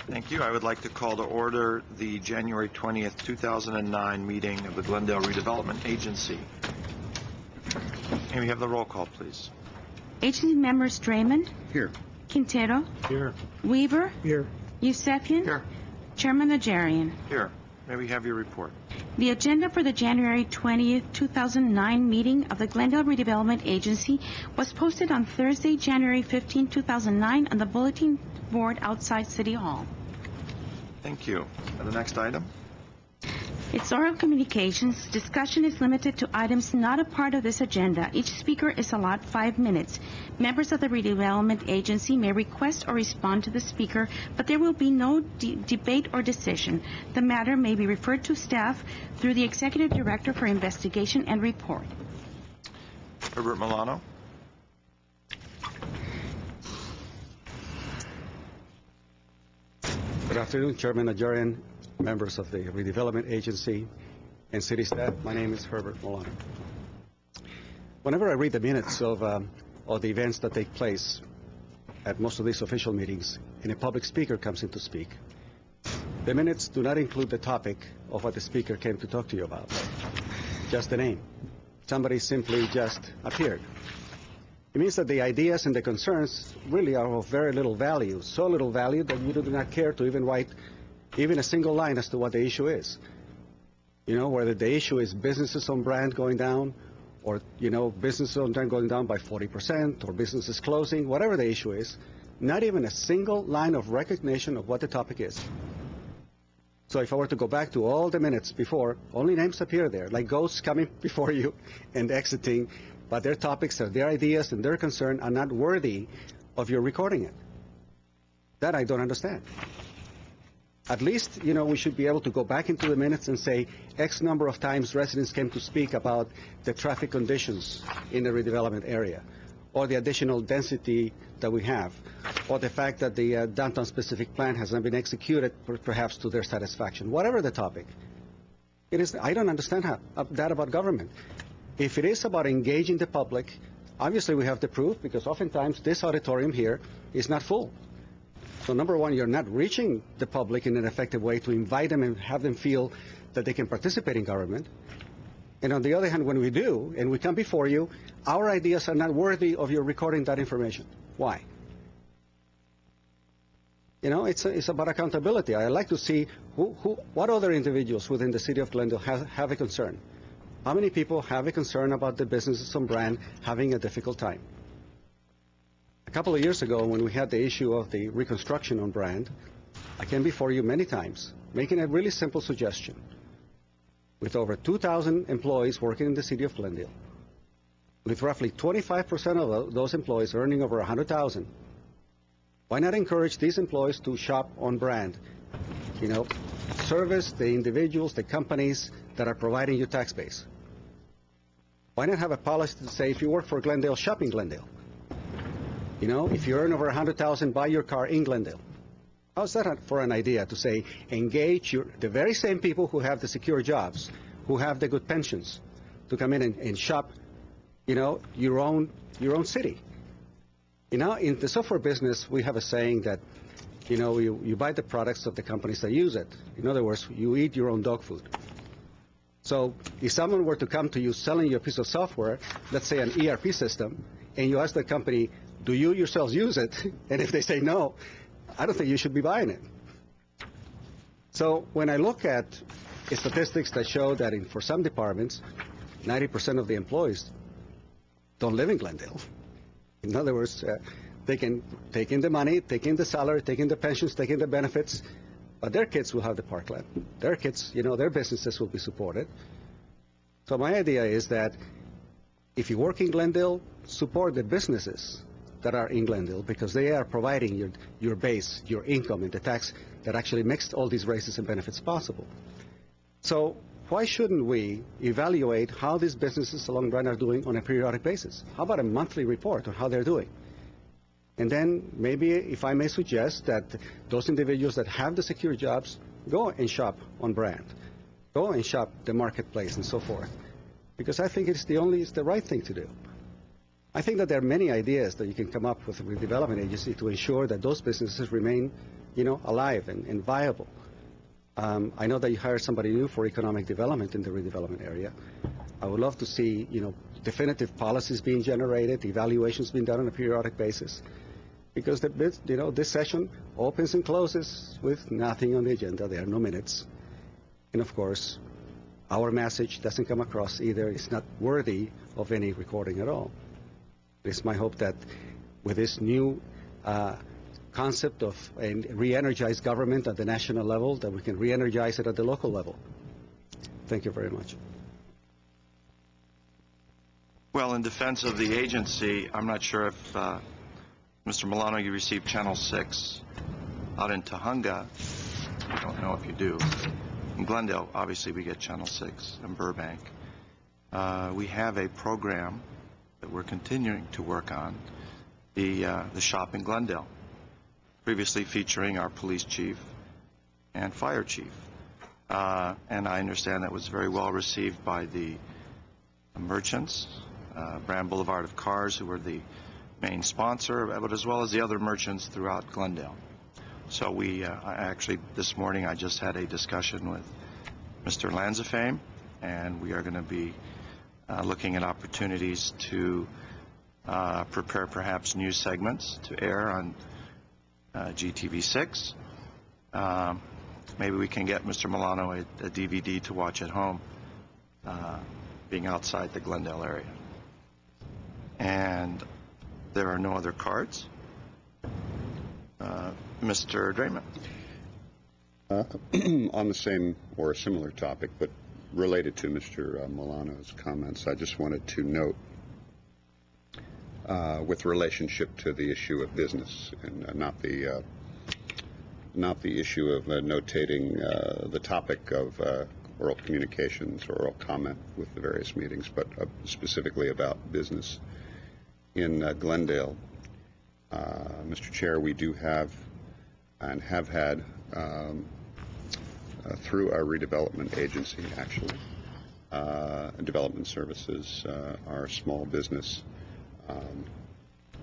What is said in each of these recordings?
Thank you. I would like to call to order the January 20th, 2009 meeting of the Glendale Redevelopment Agency. May we have the roll call, please? Agency members Draymond. Here. Quintero. Here. Weaver. Here. Yusefian. Here. Chairman Najarian. Here. May we have your report? The agenda for the January 20th, 2009 meeting of the Glendale Redevelopment Agency was posted on Thursday, January 15, 2009 on the bulletin board outside City Hall. Thank you. And the next item? It's oral communications. Discussion is limited to items not a part of this agenda. Each speaker is allowed 5 minutes. Members of the Redevelopment Agency may request or respond to the speaker, but there will be no debate or decision. The matter may be referred to staff through the Executive Director for Investigation and Report. Herbert Milano. Good afternoon, Chairman Najarian, members of the Redevelopment Agency, and city staff. My name is Herbert Milano. Whenever I read the minutes of the events that take place at most of these official meetings, and a public speaker comes in to speak, the minutes do not include the topic of what the speaker came to talk to you about, just the name. Somebody simply just appeared. It means that the ideas and the concerns really are of very little value, so little value that you do not care to even write even a single line as to what the issue is. You know, whether the issue is businesses on brand going down, or, you know, businesses on brand going down by 40%, or businesses closing, whatever the issue is, not even a single line of recognition of what the topic is. So if I were to go back to all the minutes before, only names appear there, like ghosts coming before you and exiting, but their topics, or their ideas and their concern are not worthy of your recording it. That I don't understand. At least, you know, we should be able to go back into the minutes and say X number of times residents came to speak about the traffic conditions in the redevelopment area, or the additional density that we have, or the fact that the downtown specific plan has not been executed perhaps to their satisfaction. Whatever the topic. It is, I don't understand that about government. If it is about engaging the public, obviously we have the proof, because oftentimes this auditorium here is not full. So number one, you're not reaching the public in an effective way to invite them and have them feel that they can participate in government. And on the other hand, when we do, and we come before you, our ideas are not worthy of your recording that information. Why? You know, it's about accountability. I like to see what other individuals within the city of Glendale have a concern. How many people have a concern about the businesses on brand having a difficult time? A couple of years ago, when we had the issue of the reconstruction on brand, I came before you many times, making a really simple suggestion. With over 2,000 employees working in the city of Glendale, with roughly 25% of those employees earning over $100,000, why not encourage these employees to shop on brand? You know, service the individuals, the companies that are providing you tax base. Why not have a policy to say, if you work for Glendale, shop in Glendale? You know, if you earn over $100,000, buy your car in Glendale. How's that for an idea to say, engage the very same people who have the secure jobs, who have the good pensions, to come in and shop, you know, your own city? You know, in the software business, we have a saying that, you know, you buy the products of the companies that use it. In other words, you eat your own dog food. So if someone were to come to you selling you a piece of software, let's say an ERP system, and you ask the company, do you yourselves use it? And if they say no, I don't think you should be buying it. So when I look at statistics that show that for some departments, 90% of the employees don't live in Glendale. In other words, they can take in the money, take in the salary, take in the pensions, take in the benefits, but their kids will have the parkland. Their kids, you know, their businesses will be supported. So my idea is that if you work in Glendale, support the businesses that are in Glendale, because they are providing your base, your income, and the tax that actually makes all these raises and benefits possible. So why shouldn't we evaluate how these businesses along Brand are doing on a periodic basis? How about a monthly report on how they're doing? And then maybe, if I may suggest, that those individuals that have the secure jobs go and shop on Brand, go and shop the marketplace and so forth, because I think it's the right thing to do. I think that there are many ideas that you can come up with the redevelopment agency to ensure that those businesses remain alive and viable. I know that you hired somebody new for economic development in the redevelopment area. I would love to see, definitive policies being generated, evaluations being done on a periodic basis, because this session opens and closes with nothing on the agenda. There are no minutes, and of course, our message doesn't come across either. It's not worthy of any recording at all. It's my hope that with this new concept of a re-energized government at the national level, that we can re-energize it at the local level. Thank you very much. Well, in defense of the agency, I'm not sure if, Mr. Milano, you received Channel 6 out in Tujunga. I don't know if you do. In Glendale, obviously, we get Channel 6 in Burbank. We have a program that we're continuing to work on, the Shop in Glendale, previously featuring our police chief and fire chief. And I understand that was very well received by the merchants, Brand Boulevard of Cars, who were the main sponsor, but as well as the other merchants throughout Glendale. So actually, this morning, I just had a discussion with Mr. Lanzafame, and we are going to be looking at opportunities to prepare perhaps new segments to air on GTV6. Maybe we can get Mr. Milano a DVD to watch at home, being outside the Glendale area. And there are no other cards. Mr. Draymond. On the same or a similar topic, but related to Mr. Milano's comments, I just wanted to note, with relationship to the issue of business and not the issue of notating the topic of oral communications or oral comment with the various meetings, but specifically about business in Glendale. Mr. Chair, we do have and have had through our redevelopment agency, actually, development services, our small business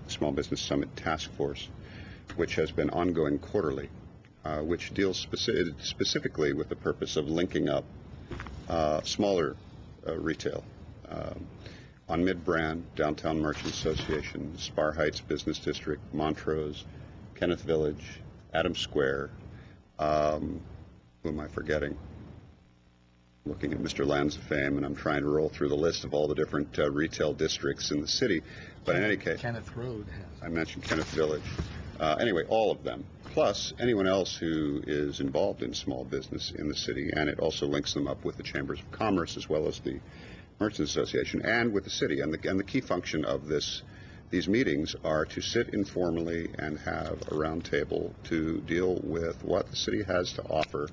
summit task force, which has been ongoing quarterly, which deals specifically with the purpose of linking up smaller retail on Mid-Brand, Downtown Merchant Association, Spar Heights Business District, Montrose, Kenneth Village, Adams Square. Who am I forgetting? Looking at Mr. Lanzafame, and I'm trying to roll through the list of all the different retail districts in the city. But in any case, Kenneth Road has. I mentioned Kenneth Village. Anyway, all of them, plus anyone else who is involved in small business in the city, and it also links them up with the Chambers of Commerce as well as the Merchants Association and with the city. And the key function of these meetings are to sit informally and have a round table to deal with what the city has to offer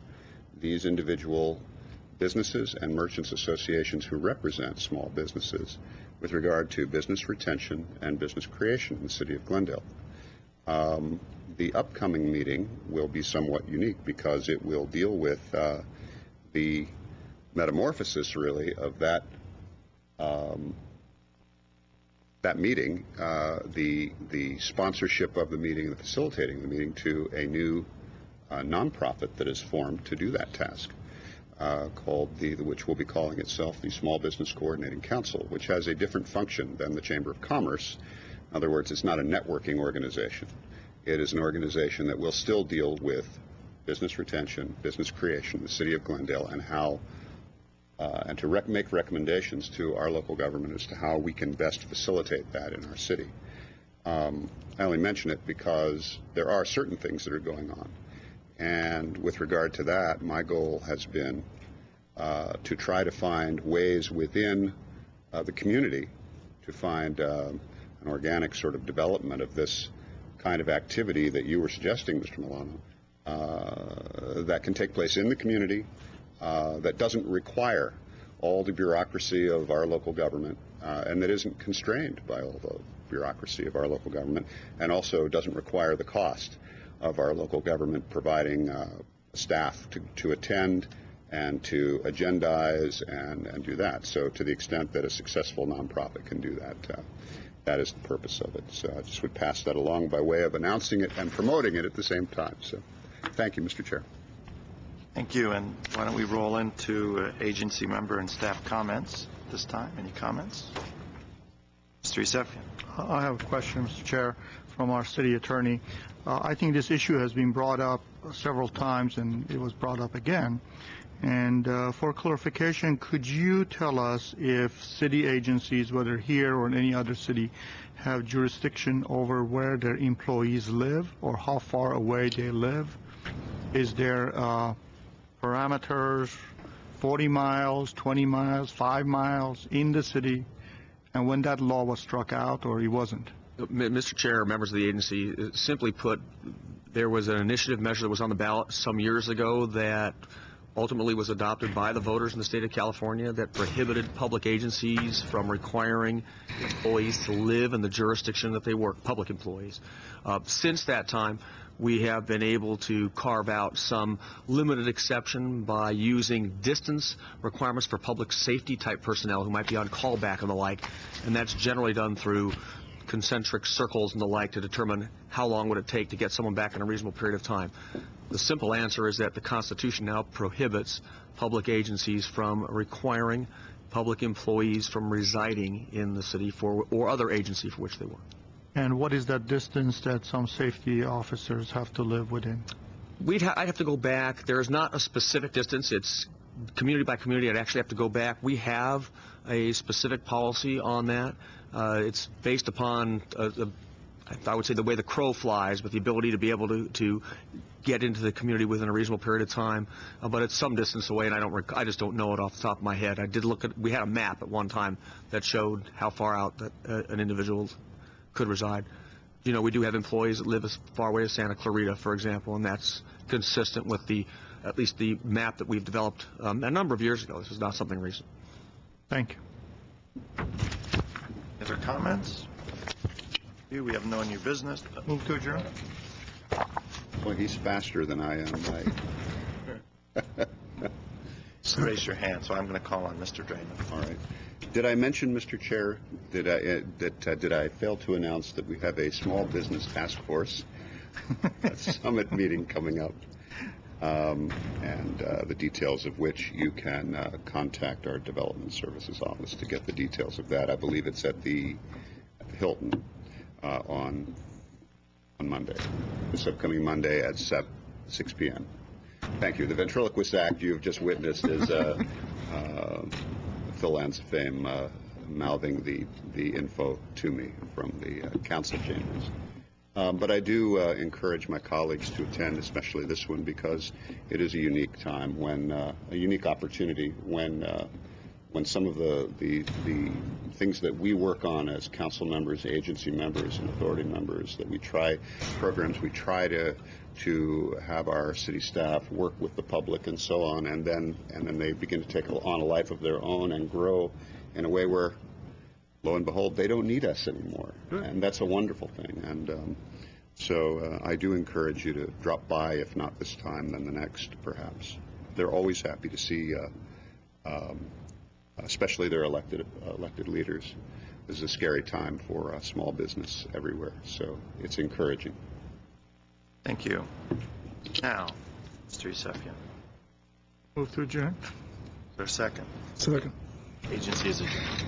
these individual businesses and merchants associations who represent small businesses with regard to business retention and business creation in the city of Glendale. The upcoming meeting will be somewhat unique because it will deal with the metamorphosis, really, of that meeting, the sponsorship of the meeting, the facilitating the meeting, to a new nonprofit that is formed to do that task, which will be calling itself the Small Business Coordinating Council, which has a different function than the Chamber of Commerce. In other words, it's not a networking organization. It is an organization that will still deal with business retention, business creation in the city of Glendale, and how and to make recommendations to our local government as to how we can best facilitate that in our city. I only mention it because there are certain things that are going on. And with regard to that, my goal has been to try to find ways within the community to find an organic sort of development of this kind of activity that you were suggesting, Mr. Milano, that can take place in the community, that doesn't require all the bureaucracy of our local government, and that isn't constrained by all the bureaucracy of our local government, and also doesn't require the cost of our local government providing staff to attend and to agendize and do that. So to the extent that a successful nonprofit can do that, that is the purpose of it. So I just would pass that along by way of announcing it and promoting it at the same time. So Thank you, Mr. Chair. Thank you, and why don't we roll into agency member and staff comments this time? Any comments? Mr. Yusefian. I have a question, Mr. Chair, from our city attorney. I think this issue has been brought up several times, and it was brought up again. And for clarification, could you tell us if city agencies, whether here or in any other city, have jurisdiction over where their employees live or how far away they live? Is there parameters, 40 miles, 20 miles, 5 miles in the city, and when that law was struck out or it wasn't? Mr. Chair, members of the agency, simply put, there was an initiative measure that was on the ballot some years ago that ultimately was adopted by the voters in the state of California that prohibited public agencies from requiring employees to live in the jurisdiction that they work, public employees. Since that time, we have been able to carve out some limited exception by using distance requirements for public safety type personnel who might be on callback and the like, and that's generally done through concentric circles and the like to determine how long would it take to get someone back in a reasonable period of time. The simple answer is that the Constitution now prohibits public agencies from requiring public employees from residing in the city for or other agency for which they work. And what is that distance that some safety officers have to live within? I'd have to go back. There is not a specific distance. It's community by community. I'd actually have to go back. We have a specific policy on that. It's based upon, I would say, the way the crow flies, with the ability to be able to get into the community within a reasonable period of time. But it's some distance away, and I just don't know it off the top of my head. I did look at. We had a map at one time that showed how far out that an individual could reside. You know, we do have employees that live as far away as Santa Clarita, for example, and that's consistent with at least the map that we've developed a number of years ago. This is not something recent. Thank you. Other comments? We have no new business. Move to adjourn. Well, he's faster than I am. Just raise your hand, so I'm going to call on Mr. Draymond. All right. Did I mention, Mr. Chair, did I fail to announce that we have a small business task force summit meeting coming up, and the details of which you can contact our Development Services Office to get the details of that. I believe it's at the Hilton on Monday, this upcoming Monday at 6 p.m. Thank you. The ventriloquist act you have just witnessed is Phil Lance of fame mouthing the info to me from the council chambers. But I do encourage my colleagues to attend, especially this one, because it is a unique time, when a unique opportunity when some of the things that we work on as council members, agency members, and authority members, that we try to have our city staff work with the public and so on, and then they begin to take on a life of their own and grow in a way where, lo and behold, they don't need us anymore. Good. And that's a wonderful thing. And so I do encourage you to drop by, if not this time, then the next, perhaps. They're always happy to see, especially their elected leaders. This is a scary time for small business everywhere, so it's encouraging. Thank you. Now, Mr. Yusefian. Move to adjourn. Is there a second? Second. Agency is adjourned.